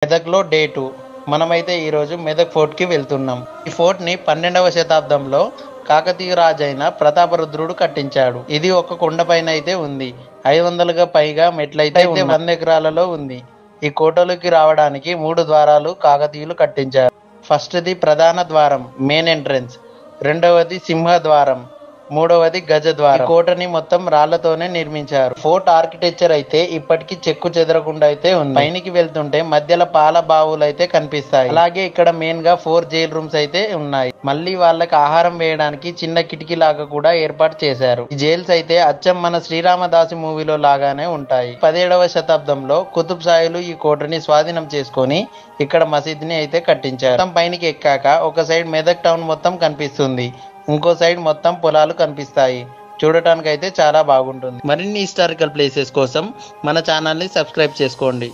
మెదక్లో డే 2 మనమైతే ఈరోజు మెదక్ ఫోర్ట్కి వెళ్తున్నాం. ఈ ఫోర్ట్ని 12వ శతాబ్దంలో కాకతీయ రాజైన ప్రతాపరుద్రుడు కట్టించాడు. ఇది ఒక కొండపైన అయితే ఉంది. 500గా పైగా మెట్లయితే 100 ఎకరాలలో ఉంది. ఈ కోటలోకి రావడానికి 3 ద్వారాలు కాకతీయులు కట్టించారు. ఫస్ట్ది ప్రధాన ద్వారం మెయిన్ ఎంట్రన్స్, రెండవది సింహ ద్వారం, మూడవది గజ ద్వారం. కోటని మొత్తం రాళ్లతోనే నిర్మించారు. ఫోర్ట్ ఆర్కిటెక్చర్ అయితే ఇప్పటికీ చెక్కు చెదరకుండా అయితే ఉంది. పైనికి వెళ్తుంటే మధ్యలో పాల బావులు అయితే కనిపిస్తాయి. అలాగే ఇక్కడ మెయిన్ గా 4 జైల్ రూమ్స్ అయితే ఉన్నాయి. మళ్ళీ వాళ్ళకి ఆహారం వేయడానికి చిన్న కిటికీ లాగా కూడా ఏర్పాటు చేశారు. ఈ జైల్స్ అయితే అచ్చం మన శ్రీరామదాసు మూవీలో లాగానే ఉంటాయి. 17వ శతాబ్దంలో కుతుబ్ షాహీలు ఈ కోటని స్వాధీనం చేసుకొని ఇక్కడ మసీద్ ని అయితే కట్టించారు. మొత్తం పైనకి ఎక్కాక ఒక సైడ్ మెదక్ టౌన్ మొత్తం కనిపిస్తుంది, ఇంకో సైడ్ మొత్తం పొలాలు కనిపిస్తాయి. చూడటానికి అయితే చాలా బాగుంటుంది. మరిన్ని హిస్టారికల్ ప్లేసెస్ కోసం మన ఛానల్ని సబ్స్క్రైబ్ చేసుకోండి.